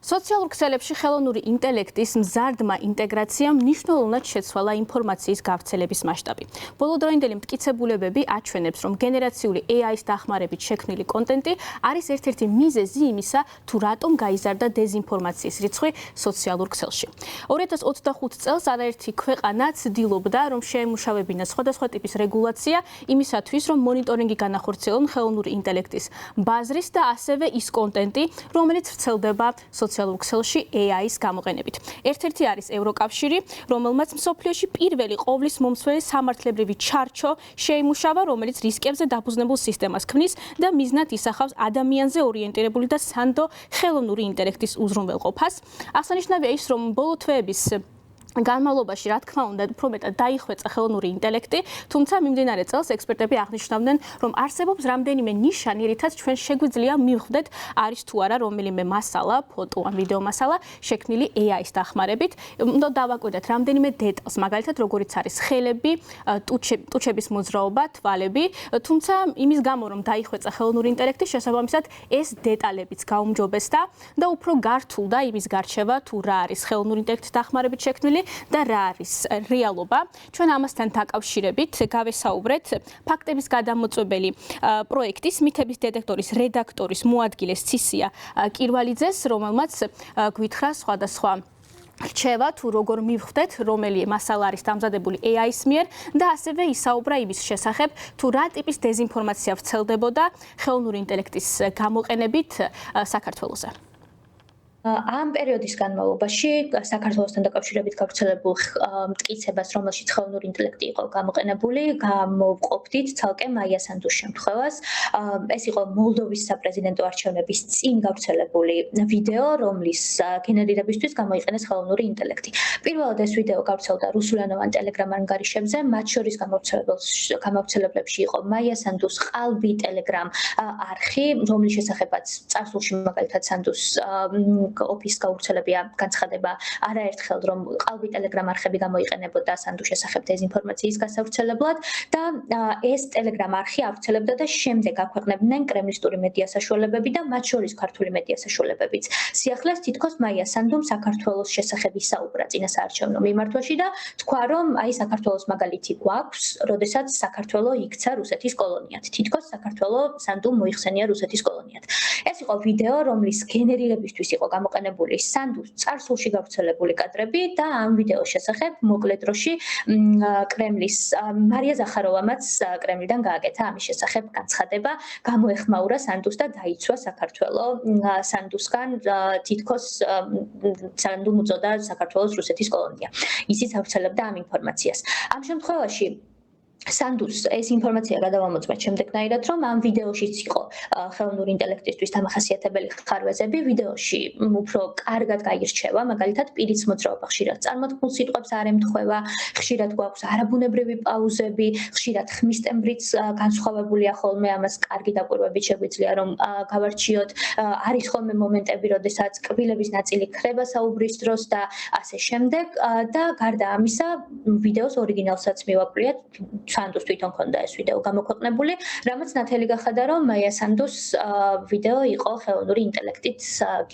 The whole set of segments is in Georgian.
სოციალურ ქსელებში ხელოვნური ინტელექტის მზარდმა ინტეგრაციამ მნიშვნელოვნად შეცვალა ინფორმაციის გავრცელების მასშტაბი. ბოლოდროინდელი მტკიცებულებები აჩვენებს, რომ გენერაციული AI-ის დახმარებით შექმნილი კონტენტი არის ერთ-ერთი მიზეზი იმისა, თუ რატომ გაიზარდა დეზინფორმაციის რიცხვი სოციალურ ქსელში. 2025 წელს არაერთი ქვეყანა ცდილობდა, რომ შეემუშავებინა სხვადასხვა ტიპის რეგულაცია იმისათვის, რომ მონიტორინგი განახორციელონ ხელოვნური ინტელექტის ბაზრის და ასევე ის კონტენტი, რომელიც ვრცელდება სოციალურ ქსელში AI-ის გამოყენებით. ერთ-ერთი არის ევროკავშირი, რომელმაც მსოფლიოში პირველი ყოვლის მომცველი სამართლებრივი ჩარჩო შეიმუშავა, რომელიც რისკებზე დაფუძნებულ სისტემას ქმნის და მიზნად ისახავს ადამიანზე ორიენტირებული და სანდო ხელოვნური ინტელექტის უზრუნველყოფას. აღსანიშნავია ის, რომ ბოლო თვეების განმავლობაში, რა თქმა უნდა, უფრო მეტად დაიხვეწა ხელოვნური ინტელექტი, თუმცა მიმდინარე წელს ექსპერტები აღნიშნავდნენ, რომ არსებობს რამდენიმე ნიშანი, რითაც ჩვენ შეგვიძლია მივხვდეთ, არის თუ არა რომელიმე მასალა, ფოტო ან ვიდეო მასალა შექმნილი AI-ის დახმარებით. უნდა დავაკვირდეთ რამდენიმე დეტალს, მაგალითად, როგორიც არის ხელები, ტუჩების მოძრაობა, თვალები, თუმცა იმის გამო, რომ დაიხვეწა ხელოვნური ინტელექტი, შესაბამისად ეს დეტალებიც გაუმჯობესდა და უფრო გართულდა იმის გარჩევა, თუ რა არის ხელოვნური ინტელექტის დახმარებით შექმნილი და რა არის რეალობა. ჩვენ ამასთან დაკავშირებით გავესაუბრეთ ფაქტების გადამოწვეველი პროექტის მითების დეტექტორის რედაქტორის მოადგილეს ცისია კირვალიძეს, რომელმაც გვითხრა სხვადასხვა რჩევა თუ როგორ მივხვდეთ, რომელი მასალა არის დამზადებული AI-ის მიერ და ასევე ისაუბრა იმის შესახებ, თუ რა ტიპის დეზინფორმაცია ვრცელდებოდა ხელოვნური ინტელექტის გამოყენებით საქართველოზე. ამ პერიოდის განმავლობაში საქართველოსთან დაკავშირებით გავრცელებულ მტკიცებას, რომელშიც ხელოვნური ინტელექტი იყო გამოყენებული, გამოვყოფდით ცალკე მაია სანდუს შემთხვევას. ეს იყო მოლდოვის საპრეზიდენტო არჩევნების წინ გავრცელებული ვიდეო, რომლის გენერირებისთვის გამოიყენეს ხელოვნური ინტელექტი. პირველად ეს ვიდეო გავრცელდა რუსულენოვან ტელეგრამ ანგარიშებზე, მათ შორის გამავრცელებლებში იყო მაია სანდუს ყალბი ტელეგრამ არხი, რომლის შესახებაც წარსულში მაგალითად სანდუს ოფისს გავრცელებია განცხადება არაერთხელ, რომ ყალბი ტელეგრამ არხები გამოიყენებოდა სანდუს შესახებ დეზინფორმაციის გასავრცელებლად და ეს ტელეგრამ არხი ავრცელებდა და შემდეგ აქვეყნებდნენ კრემლისტური მედია საშუალებები და მათ შორის ქართული მედია საშუალებებიც. სიახლეს თითქოს მაია სანდუმ საქართველოს შესახებ ისაუბრა წინასაარჩევნო მიმართვაში და თქვა, რომ აი საქართველოს მაგალითი გვაქვს, როდესაც საქართველო იქცა რუსეთის კოლონიად. თითქოს საქართველო სანდუმ მოიხსენია რუსეთის კოლონიად. ეს იყო ვიდეო, რომლის გენერირებისთვის იყო გამოყენებული სანდუს წარსულში გავრცელებული კადრები და ამ ვიდეოს შესახებ მოკლე დროში კრემლის მარია ზახაროვამაც კრემლიდან გააკეთა ამის შესახებ განცხადება, გამოეხმაურა სანდუს და დაიცვა საქართველო სანდუსგან, თითქოს სანდუმ უწოდა საქართველოს რუსეთის კოლონია. ისიც ავრცელებდა ამ ინფორმაციას. ამ შემთხვევაში სანდუს ეს ინფორმაცია გადავამოწმეთ შემდეგნაირად, რომ ამ ვიდეოშიც იყო ხელოვნური ინტელექტისთვის დამახასიათებელი ხარვეზები. ვიდეოში უფრო კარგად გაირჩევა, მაგალითად, პირის მოძრაობა ხშირად წარმოთქმულ სიტყვებს არ ემთხვევა, ხშირად გვაქვს არაბუნებრივი პაუზები, ხშირად ხმის ტემბრიც განსხვავებულია ხოლმე, ამას კარგი დაკვირვებით შეგვიძლია რომ გავარჩიოთ. არის ხოლმე მომენტები, როდესაც კბილების ნაწილი ქრება საუბრის დროს და ასე შემდეგ და გარდა ამისა, ვიდეოს ორიგინალსაც მივაკვლიეთ. სანდუს თვითონ ქონდა ეს ვიდეო გამოქვეყნებული, რამაც ნათელი გახადა, რომ მაია სანდუს ვიდეო იყო ხელოვნური ინტელექტით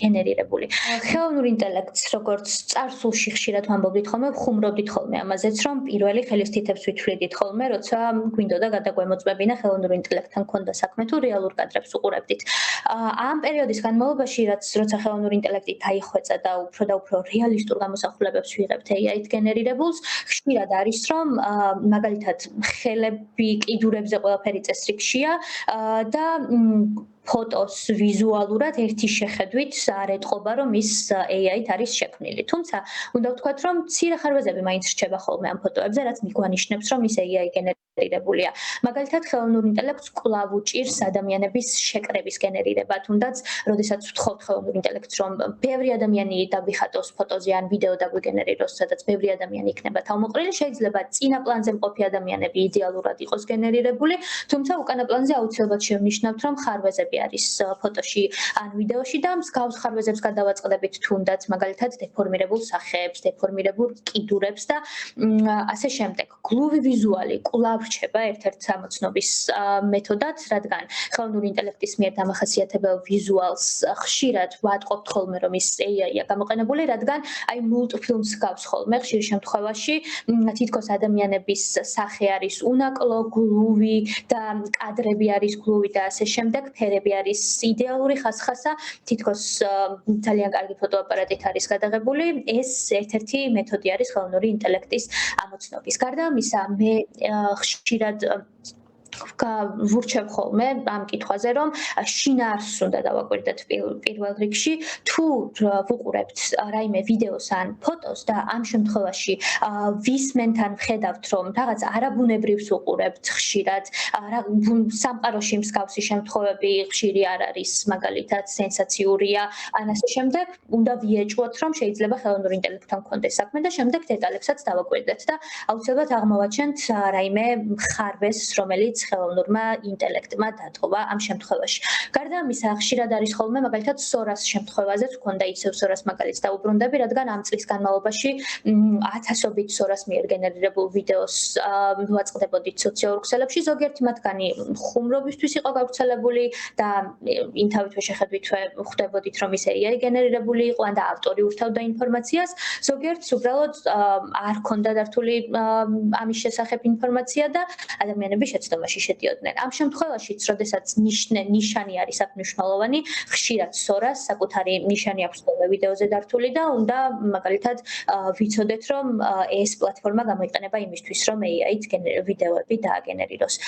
გენერირებული. ხელოვნური ინტელექტს, როგორც წარსულში ხშირად ვამბობდით ხოლმე, ვხუმრობდით ხოლმე ამაზეც, რომ პირველი ხელის თითებს ვითვლიდით ხოლმე, როცა გვინდოდა გადაგვემოწმებინა ხელოვნური ინტელექტთან ქონდა საქმე თუ რეალურ კადრებს უყურებდით. ამ პერიოდის განმავლობაში, როცა ხელოვნური ინტელექტი დაიხვეწა და უფრო რეალისტურ გამოსახულებებს ვიღებთ AI-ით გენერირებულს, ხშირად არის, რომ მაგალითად ხელები კიდურებზე ყველაფერი წესრიგშია და ფოტოს ვიზუალურად ერთი შეხედვით არ ეტყობა, რომ ის AI-ით არის შექმნილი. თუმცა, უნდა ვთქვათ, რომ მცირე ხარვეზები მაინც რჩება ხოლმე ამ ფოტოებზე, რაც მიგვანიშნებს, რომ ის AI გენერირებულია. მაგალითად, ხელოვნურ ინტელექტს კვლავ უჭირს ადამიანების შეკრების გენერირება, თუნდაც, როდესაც ვთხოვთ ხელოვნურ ინტელექტს, რომ ბევრი ადამიანი დაგვიხატოს ფოტოზე ან ვიდეო დაგვიგენერიროს, სადაც ბევრი ადამიანი იქნება თავმოყრილი, შეიძლება წინა პლანზე მყოფი ადამიანები იდეალურად იყოს გენერირებული, თუმცა უკანა პლანზე აუცილებლად შევნიშნავთ, რომ ხარვეზები კადრები არის ფოტოში ან ვიდეოში და მსგავს ხარვეზებს გადავაწყდებით თუნდაც მაგალითად დეფორმირებულ სახეებს, დეფორმირებულ კიდურებს და ასე შემდეგ. გლუვი ვიზუალი კვლავ რჩება ერთ-ერთ სამოცნობის მეთოდად, რადგან ხელოვნური ინტელექტის მიერ დამახასიათებელ ვიზუალს ხშირად ვატყობთ ხოლმე, რომ ის AI-ია გამოყენებული, რადგან აი მულტფილმს გავს ხოლმე ხშირ შემთხვევაში თითქოს ადამიანების სახე არის უნაკლო, გლუვი და კადრები არის გლუვი და ასე შემდეგ, ფერები არის იდეალური ხასხასა, თითქოს ძალიან კარგი ფოტოაპარატით არის გადაღებული. ეს ერთ-ერთი მეთოდი არის ხელოვნური ინტელექტის ამოცნობის. გარდა ამისა, მე ხშირად ვურჩევ ხოლმე ამ კითხვაზე, რომ შინაარსს უნდა დავაკვირდეთ პირველ რიგში, თუ ვუყურებთ რაიმე ვიდეოს ან ფოტოს და ამ შემთხვევაში ვისმენთ ან ვხედავთ, რომ რაღაც არაბუნებრივს უყურებთ ხშირად, სამყაროში მსგავსი შემთხვევები ხშირი არ არის, მაგალითად სენსაციურია, ან ასე შემდეგ, უნდა ვიეჭვოთ, რომ შეიძლება ხელოვნურ ინტელექტთან გქონდეს საქმე და შემდეგ დეტალებსაც დავაკვირდეთ და აუცილებლად აღმოვაჩენთ რაიმე ხარვეზს, რომელიც ხელოვნურმა ინტელექტმა დატოვა ამ შემთხვევაში. გარდა ამისა, ხშირად არის ხოლმე მაგალითად სორას შემთხვევაზეც ვქონდა ისევ სორას მაგალითს დაუბრუნდები, რადგან ამ წლის განმავლობაში ათასობით სორას მიერ გენერირებულ ვიდეოს ვაწყდებოდით სოციალურ ქსელებში, ზოგიერთი მათგანი ხუმრობისთვის იყო გავრცელებული და ინთავითვე შეხედვითვე ხვდებოდით, რომ ის AI გენერირებული იყო ან და ავტორი ურთავდა ინფორმაციას, ზოგიერთს უბრალოდ არ ჰქონდა დართული ამის შესახებ ინფორმაცია და ადამიანები შეცდომაში შედიოდნენ. ამ შემთხვევაშიც, როდესაც ნიშანი არის აქ მნიშვნელოვანი, ხშირად სორას საკუთარი ნიშანი აქვს ხოლმე ვიდეოზე დართული და უნდა მაგალითად ვიცოდეთ, რომ ეს პლატფორმა გამოიყენება იმისთვის, რომ AI-ით ვიდეოები დააგენერიროს.